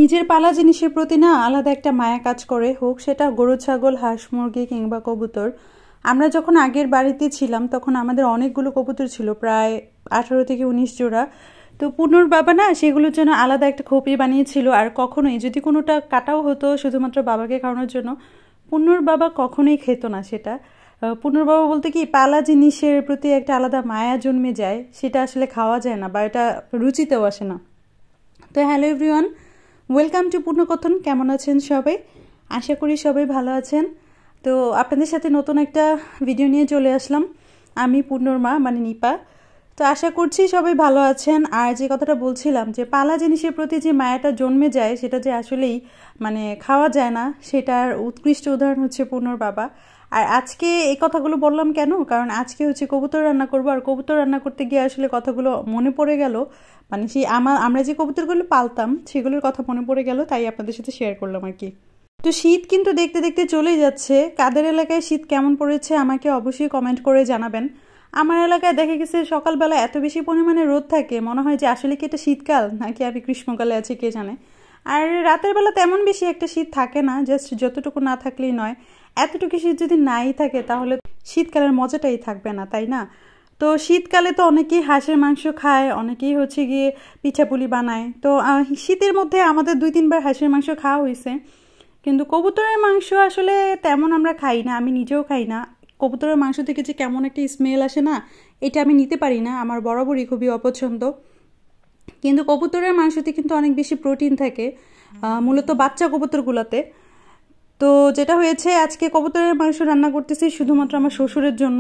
নিজের পালা জিনিসের প্রতি না আলাদা একটা মায়া কাজ করে, হোক সেটা গরু, ছাগল, হাঁস, মুরগি কিংবা কবুতর। আমরা যখন আগের বাড়িতে ছিলাম তখন আমাদের অনেকগুলো কবুতর ছিল, প্রায় 18 থেকে 19 জোড়া। তো পুনুর বাবা না সেগুলোর জন্য আলাদা একটা খোপি বানিয়েছিল, আর কখনোই যদি কোনোটা কাটাও হতো শুধুমাত্র বাবাকে খাওয়ানোর জন্য, পুনুর বাবা কখনোই খেত না সেটা। পুনুর বাবা বলতে কি, পালা জিনিসের প্রতি একটা আলাদা মায়া জন্মে যায়, সেটা আসলে খাওয়া যায় না বা এটা রুচিতেও আসে না। তো হ্যালো এভরিওয়ান, ওয়েলকাম টু পূর্ণকথন। কেমন আছেন সবাই? আশা করি সবাই ভালো আছেন। তো আপনাদের সাথে নতুন একটা ভিডিও নিয়ে চলে আসলাম। আমি পূর্ণর মা, মানে নিপা। তো আশা করছি সবাই ভালো আছেন। আর যে কথাটা বলছিলাম যে পালা জিনিসের প্রতি যে মায়াটা জন্মে যায় সেটা যে আসলেই মানে খাওয়া যায় না, সেটার উৎকৃষ্ট উদাহরণ হচ্ছে পূর্ণর বাবা। আর আজকে এই কথাগুলো বললাম কেন, কারণ আজকে হচ্ছে কবুতর রান্না করবো। আর কবুতর রান্না করতে গিয়ে আসলে কথাগুলো মনে পড়ে গেল, মানে সেই আমরা যে কবুতরগুলো পালতাম সেগুলোর কথা মনে পড়ে গেল, তাই আপনাদের সাথে শেয়ার করলাম আর কি। তো শীত কিন্তু দেখতে দেখতে চলেই যাচ্ছে। কাদের এলাকায় শীত কেমন পড়েছে আমাকে অবশ্যই কমেন্ট করে জানাবেন। আমার এলাকায় দেখা গেছে সকালবেলা এত বেশি পরিমাণে রোদ থাকে, মনে হয় যে আসলে কি এটা শীতকাল নাকি আমি গ্রীষ্মকালে আছি কে জানে। আর রাতের বেলা তেমন বেশি একটা শীত থাকে না, জাস্ট যতটুকু না থাকলেই নয়। এতটুকু শীত যদি নাই থাকে তাহলে শীতকালের মজাটাই থাকবে না, তাই না? তো শীতকালে তো অনেকেই হাঁসের মাংস খায়, অনেকেই হচ্ছে গিয়ে পিঠাপুলি বানায়। তো শীতের মধ্যে আমাদের 2-3 বার হাঁসের মাংস খাওয়া হয়েছে, কিন্তু কবুতরের মাংস আসলে তেমন আমরা খাই না, আমি নিজেও খাই না। কবুতরের মাংস থেকে যে কেমন একটা স্মেল আসে না, এটা আমি নিতে পারি না, আমার বরাবরই খুবই অপছন্দ। কিন্তু কবুতরের মাংসতে কিন্তু অনেক বেশি প্রোটিন থাকে, মূলত বাচ্চা কবুতরগুলোতে। তো যেটা হয়েছে, আজকে কবুতরের মাংস রান্না করতেছি শুধুমাত্র আমার শ্বশুরের জন্য।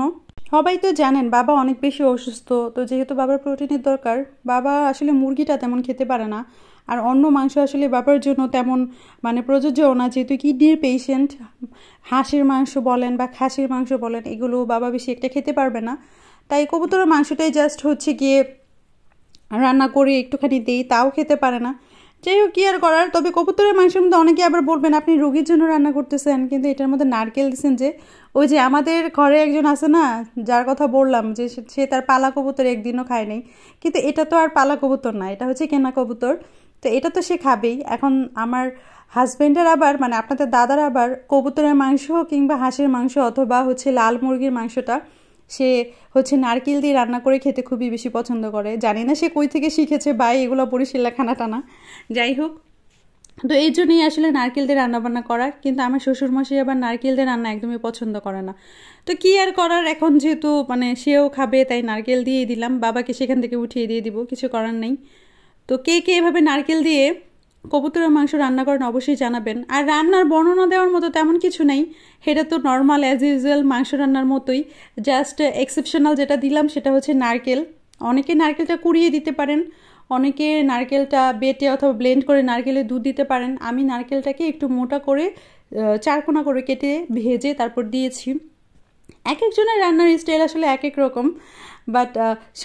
সবাই তো জানেন বাবা অনেক বেশি অসুস্থ, তো যেহেতু বাবার প্রোটিনের দরকার, বাবা আসলে মুরগিটা তেমন খেতে পারে না। আর অন্য মাংস আসলে বাবার জন্য তেমন মানে প্রযোজ্যও না, যেহেতু কিডনির পেশেন্ট। হাঁসের মাংস বলেন বা খাসির মাংস বলেন, এগুলো বাবা বেশি একটা খেতে পারবে না। তাই কবুতরের মাংসটাই জাস্ট হচ্ছে গিয়ে রান্না করে একটুখানি দিই, তাও খেতে পারে না। যাই হোক, কি আর করার। তবে কবুতরের মাংসের মধ্যে অনেকে আবার বলবেন আপনি রোগীর জন্য রান্না করতেছেন, কিন্তু এটার মধ্যে নারকেল দিচ্ছেন যে। ওই যে আমাদের ঘরে একজন আছে না, যার কথা বললাম যে সে তার পালা কবুতর একদিনও খায় নাই, কিন্তু এটা তো আর পালা কবুতর না, এটা হচ্ছে কেনা কবুতর। তো এটা তো সে খাবেই। এখন আমার হাজব্যান্ডের আবার মানে আপনাদের দাদার আবার কবুতরের মাংস কিংবা হাঁসের মাংস অথবা হচ্ছে লাল মুরগির মাংসটা সে হচ্ছে নারকেল দিয়ে রান্না করে খেতে খুবই বেশি পছন্দ করে। জানি না সে কই থেকে শিখেছে বা এগুলো বরিশালা খানা টানা, যাই হোক। তো এই জন্যই আসলে নারকেল দিয়ে রান্নাবান্না করা, কিন্তু আমার শ্বশুরমশাই আবার নারকেল দিয়ে রান্না একদমই পছন্দ করে না। তো কি আর করার, এখন যেহেতু মানে সেও খাবে তাই নারকেল দিয়েই দিলাম, বাবাকে সেখান থেকে উঠিয়ে দিয়ে দিব, কিছু করার নেই। তো কে কে এভাবে নারকেল দিয়ে কবুতরের মাংস রান্না করেন অবশ্যই জানাবেন। আর রান্নার বর্ণনা দেওয়ার মতো তেমন কিছু নেই, সেটা তো নর্মাল অ্যাজ ইউজুয়াল মাংস রান্নার মতোই। জাস্ট এক্সেপশনাল যেটা দিলাম সেটা হচ্ছে নারকেল। অনেকে নারকেলটা কুড়িয়ে দিতে পারেন, অনেকে নারকেলটা বেটে অথবা ব্লেন্ড করে নারকেলের দুধ দিতে পারেন। আমি নারকেলটাকে একটু মোটা করে চারকোনা করে কেটে ভেজে তারপর দিয়েছি। এক একজনের রান্নার স্টাইল আসলে এক এক রকম, বাট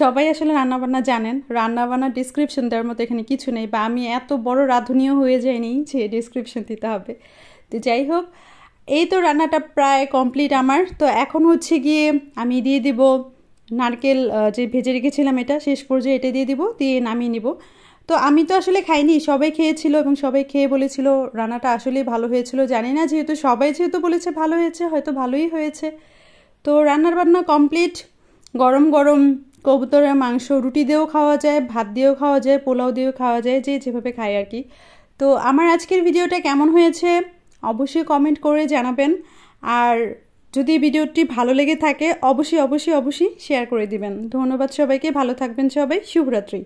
সবাই আসলে রান্নাবান্না জানেন। রান্নাবান্নার ডিসক্রিপশন দেওয়ার মতো এখানে কিছু নেই, বা আমি এত বড় রাঁধুনিও হয়ে যায়নি যে ডিসক্রিপশন দিতে হবে। তো যাই হোক, এই তো রান্নাটা প্রায় কমপ্লিট আমার। তো এখন হচ্ছে গিয়ে আমি দিয়ে দিব নারকেল যে ভেজে রেখেছিলাম, এটা শেষ পর্যায়ে এটা দিয়ে দিব, দিয়ে নামিয়ে নিব। তো আমি তো আসলে খাইনি, সবাই খেয়েছিল এবং সবাই খেয়ে বলেছিল রান্নাটা আসলেই ভালো হয়েছিল। জানি না, যেহেতু বলেছে ভালো হয়েছে, হয়তো ভালোই হয়েছে। তো রান্নার বান্না কমপ্লিট। গরম গরম কবুতরের মাংস রুটি দিয়েও খাওয়া যায়, ভাত দিয়েও খাওয়া যায়, পোলাও দিয়েও খাওয়া যায়, যে যেভাবে খায় আর কি। তো আমার আজকের ভিডিওটা কেমন হয়েছে অবশ্যই কমেন্ট করে জানাবেন। আর যদি ভিডিওটি ভালো লেগে থাকে অবশ্যই অবশ্যই অবশ্যই শেয়ার করে দিবেন। ধন্যবাদ সবাইকে, ভালো থাকবেন সবাই, শুভরাত্রি।